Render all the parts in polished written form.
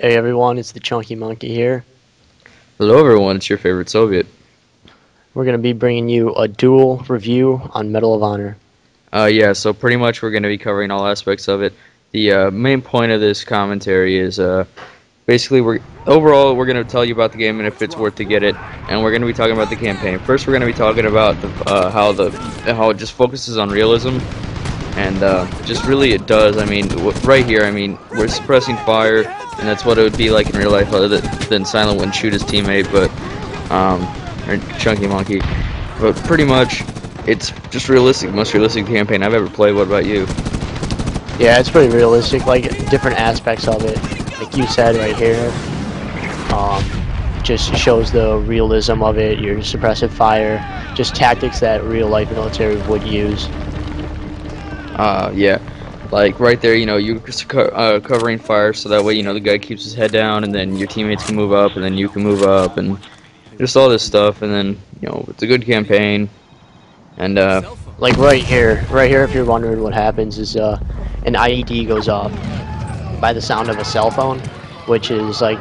Hey everyone, it's the Chunky Monkey here. Hello everyone, it's your favorite Soviet. We're going to be bringing you a dual review on Medal of Honor. Yeah, so pretty much we're going to be covering all aspects of it. The main point of this commentary is basically we're going to tell you about the game and if it's worth to get it, and we're going to be talking about the campaign. First, we're going to be talking about how it just focuses on realism, and just really it does. I mean, right here, I mean, we're suppressing fire, and that's what it would be like in real life, other than Silent wouldn't shoot his teammate, but or Chunky Monkey. But pretty much, it's just realistic, most realistic campaign I've ever played. What about you? Yeah, it's pretty realistic, like different aspects of it. Like you said right here, just shows the realism of it, your suppressive fire, just tactics that real life military would use. Yeah, like right there, you know, you're covering fire so that way, you know, the guy keeps his head down, and then your teammates can move up, and then you can move up, and just all this stuff, and then, you know, it's a good campaign, and Like right here, if you're wondering what happens is an IED goes off by the sound of a cell phone, which is like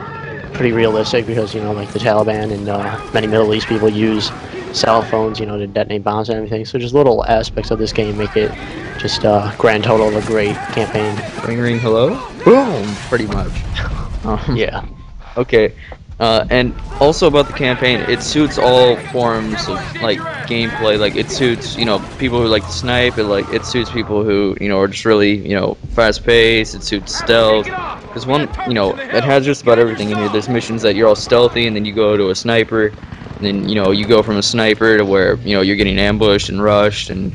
pretty realistic because, you know, like the Taliban and many Middle East people use cell phones, you know, to detonate bombs and everything. So just little aspects of this game make it just a grand total of a great campaign. ring ring hello, boom, pretty much. Yeah. Okay, and also about the campaign, it suits all forms of like gameplay. Like it suits, you know, people who like to snipe. It suits people who, you know, are just really, you know, fast paced. It suits stealth. Because you know, it has just about everything in here. There's missions that you're all stealthy, and then you go to a sniper, and then, you know, you go from a sniper to where, you know, you're getting ambushed and rushed. And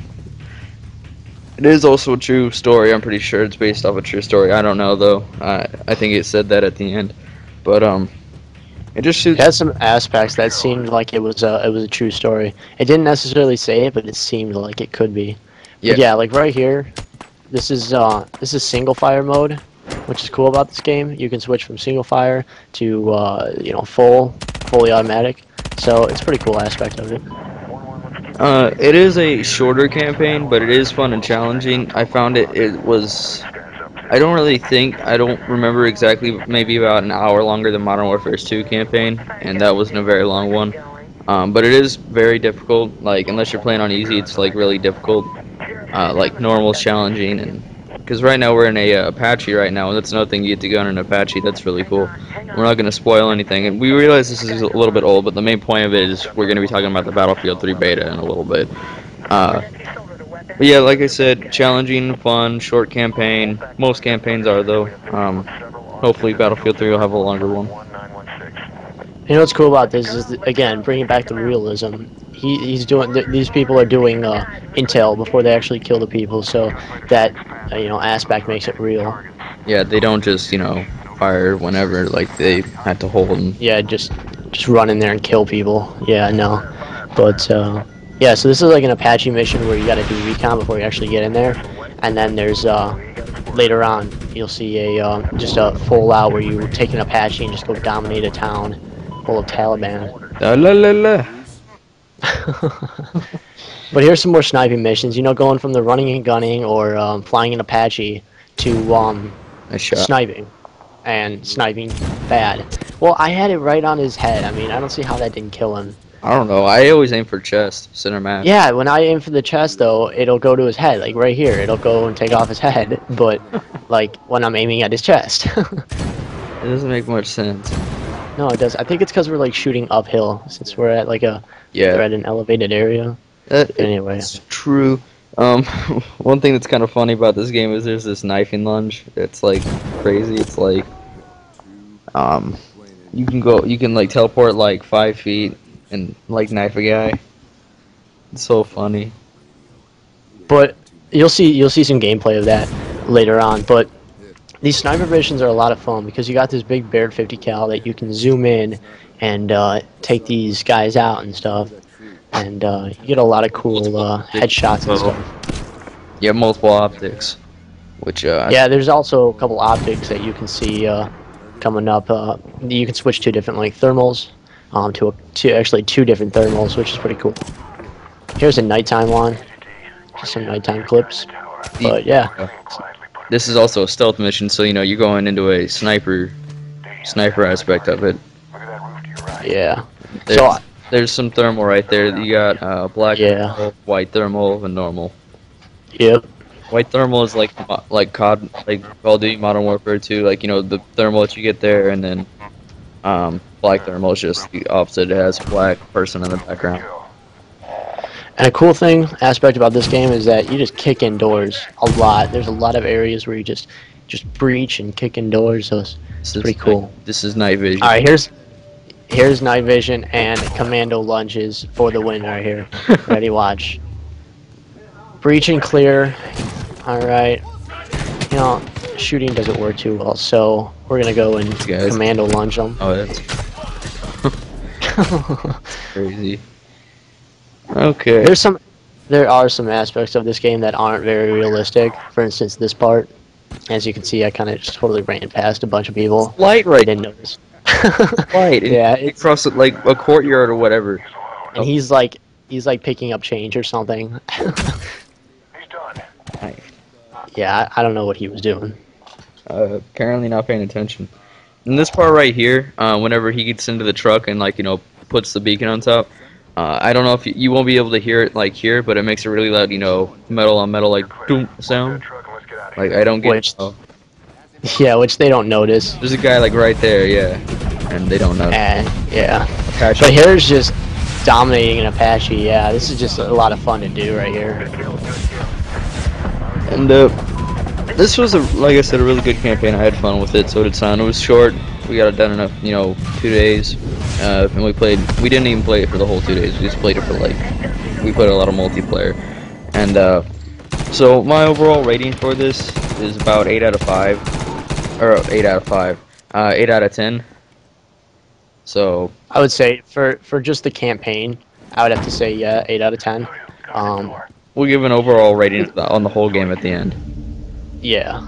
it is also a true story. I'm pretty sure it's based off a true story. I don't know though. I think it said that at the end, but it just It suits. has some aspects that seemed like it was a true story. It didn't necessarily say it, but it seemed like it could be. Yeah. But yeah, like right here, this is single fire mode, which is cool about this game. You can switch from single fire to you know, fully automatic. So it's a pretty cool aspect of it. It is a shorter campaign, but it is fun and challenging. I found it was. I don't remember exactly, maybe about an hour longer than Modern Warfare 2 campaign, and that wasn't a very long one. But it is very difficult. Like, unless you're playing on easy, it's like really difficult. Like normal's challenging, and because right now we're in a Apache right now, and that's another thing, you get to go in an Apache. That's really cool. We're not going to spoil anything, and we realize this is a little bit old, but the main point of it is we're going to be talking about the Battlefield 3 beta in a little bit. Uh, but yeah, like I said, challenging, fun, short campaign. Most campaigns are though. Hopefully Battlefield 3 will have a longer one. You know what's cool about this is, again, bringing back the realism. He's doing these people are doing intel before they actually kill the people, so that you know, aspect makes it real. Yeah, they don't just, you know, fire whenever, like they had to hold and Yeah, just run in there and kill people. Yeah, no, but yeah. So this is like an Apache mission where you got to do recon before you actually get in there, and then there's later on you'll see a just a full out where you take an Apache and just go dominate a town full of Taliban. la la la la. But here's some more sniping missions. You know, going from the running and gunning or flying an Apache to Nice shot. sniping, and sniping bad. Well, I had it right on his head. I mean, I don't see how that didn't kill him. I don't know. I always aim for chest, center mass. Yeah, when I aim for the chest, though, it'll go to his head, like right here. It'll go and take off his head, but like when I'm aiming at his chest. It doesn't make much sense. No, it does. I think it's because we're like shooting uphill since we're at like we're Yeah, at an elevated area. Anyway. it's true. One thing that's kind of funny about this game is there's this knifing lunge. It's like crazy. It's like, you can like teleport like 5 feet and like knife a guy. It's so funny. But you'll see some gameplay of that later on. But these sniper missions are a lot of fun because you got this big Baird 50 cal that you can zoom in and take these guys out and stuff, and you get a lot of cool headshots and stuff. You have multiple optics, which Yeah, there's also a couple optics that you can see coming up. You can switch to different like thermals, to actually 2 different thermals, which is pretty cool. Here's a nighttime one, just some nighttime clips. But yeah. This is also a stealth mission, so you know you're going into a sniper sniper aspect of it. Yeah. So, There's some thermal right there. You got black yeah. thermal, white thermal, and normal. Yep. White thermal is like COD, like Call of Duty Modern Warfare 2, like the thermal that you get there, and then black thermal is just the opposite. It has a black person in the background. And a cool thing aspect about this game is that you just kick in doors a lot. There's a lot of areas where you just breach and kick in doors. So it's pretty cool. This is night vision. All right, here's night vision and commando lunges for the win right here. Ready, watch. Breach and clear. All right. You know, shooting doesn't work too well, so we're gonna go and commando lunge them. Oh, that's crazy. Okay. There are some aspects of this game that aren't very realistic. For instance, this part. As you can see, I kind of just totally ran past a bunch of people. It's light right. I didn't notice. Light. Yeah, it's across like a courtyard or whatever. And he's like picking up change or something. Yeah, I don't know what he was doing. Apparently not paying attention. In this part right here, whenever he gets into the truck and puts the beacon on top, I don't know if you won't be able to hear it like here, but it makes a really loud metal on metal like doom sound. Like I don't get. Yeah, which they don't notice. There's a guy like right there, yeah, and they don't notice. And yeah, Apache. But here's just dominating an Apache. Yeah, this is just a lot of fun to do right here. And this was like I said, a really good campaign. I had fun with it. So did Son. It was short. We got it done in 2 days, and we didn't even play it for the whole 2 days. We just played it for we played a lot of multiplayer, and so my overall rating for this is about 8 out of 5, or 8 out of 5, 8 out of 10. So I would say for just the campaign, I would have to say 8 out of 10. We'll give an overall rating on the whole game at the end. Yeah.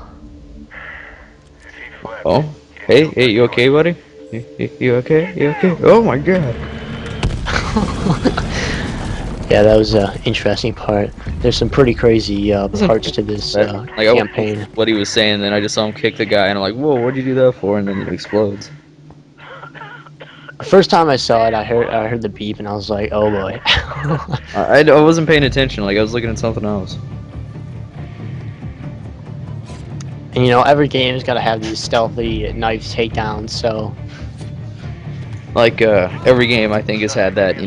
Oh, hey, you okay, buddy? You okay? You okay? Oh my god. Yeah, that was an interesting part. There's some pretty crazy parts to this campaign. What he was saying, then I just saw him kick the guy, and I'm like, whoa, what'd you do that for? And then it explodes. The first time I saw it, I heard the beep, and I was like, oh boy. I wasn't paying attention. Like I was looking at something else. And every game's got to have these stealthy knife takedowns, so. Like every game, I think has had that,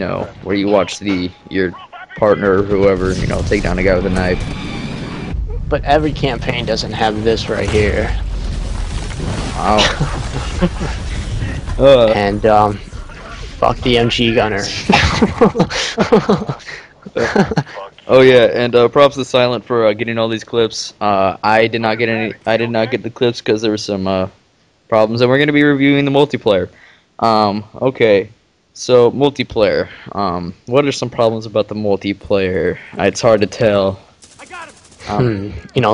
where you watch your partner or whoever, take down a guy with a knife. But every campaign doesn't have this right here. Wow. And fuck the MG gunner. Oh yeah, and props to Silent for getting all these clips. I did not get the clips because there were some problems, and we're going to be reviewing the multiplayer. Okay, so multiplayer. What are some problems about the multiplayer? It's hard to tell.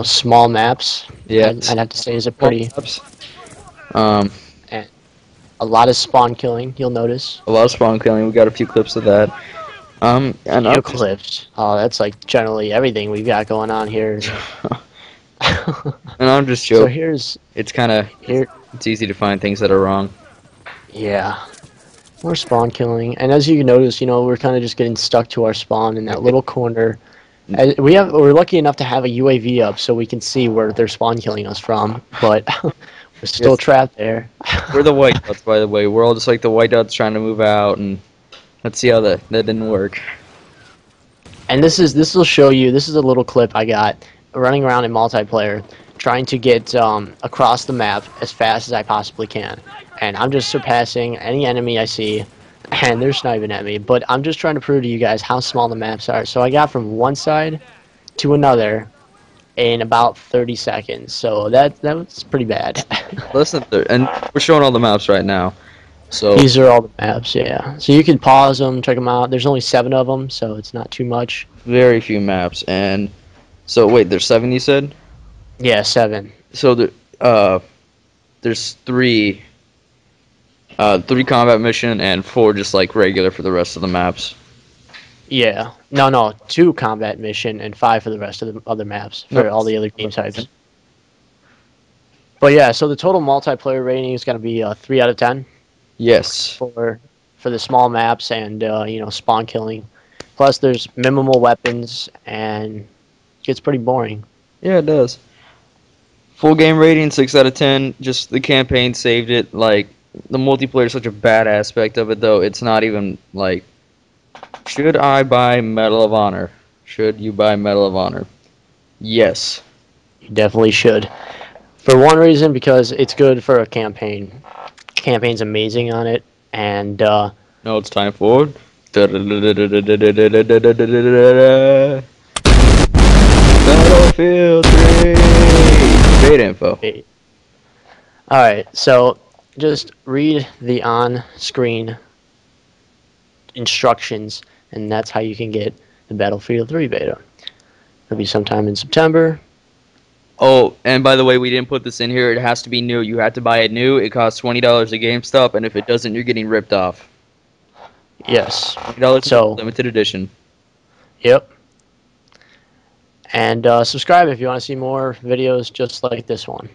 Small maps. Yeah, I'd have to say is a pretty. And a lot of spawn killing. You'll notice. A lot of spawn killing. We got a few clips of that. And clips. Oh, that's like generally everything we've got going on here. And I'm just joking. So it's easy to find things that are wrong. Yeah. More spawn killing. And as you can notice, we're kind of just getting stuck to our spawn in that little corner. We're lucky enough to have a UAV up so we can see where they're spawn killing us from, but we're still trapped there. We're the white dots, by the way. We're all just like the white dots trying to move out, and let's see how that didn't work. And this will show you. This is a little clip I got running around in multiplayer, trying to get across the map as fast as I possibly can. And I'm just surpassing any enemy I see, and they're sniping at me. But I'm just trying to prove to you guys how small the maps are. So I got from one side to another in about 30 seconds. So that was pretty bad. Listen, and we're showing all the maps right now. So these are all the maps, yeah. So you can pause them, check them out. There's only 7 of them, so it's not too much. Very few maps, and so wait, there's 7 you said? Yeah, 7. So there's 3 combat mission and 4 just like regular for the rest of the maps. Yeah, no, 2 combat mission and 5 for the rest of the other maps for all the other game types. But yeah, so the total multiplayer rating is going to be 3 out of 10 Yes. for the small maps and spawn killing. Plus, there's minimal weapons and it gets pretty boring. Yeah, it does. Full game rating 6 out of 10. Just the campaign saved it. Like the multiplayer is such a bad aspect of it, though. It's not even like, should I buy Medal of Honor? Should you buy Medal of Honor? Yes. You definitely should. For one reason, because it's good for a campaign. Campaign's amazing on it, and Now it's time for Battlefield 3 beta info. all right. So just read the on-screen instructions, and that's how you can get the Battlefield 3 beta. It'll be sometime in September. Oh, and by the way, we didn't put this in here. It has to be new. You have to buy it new. It costs $20 at GameStop, and if it doesn't, you're getting ripped off. Yes. $20 So, limited edition. yep. And subscribe if you want to see more videos just like this one.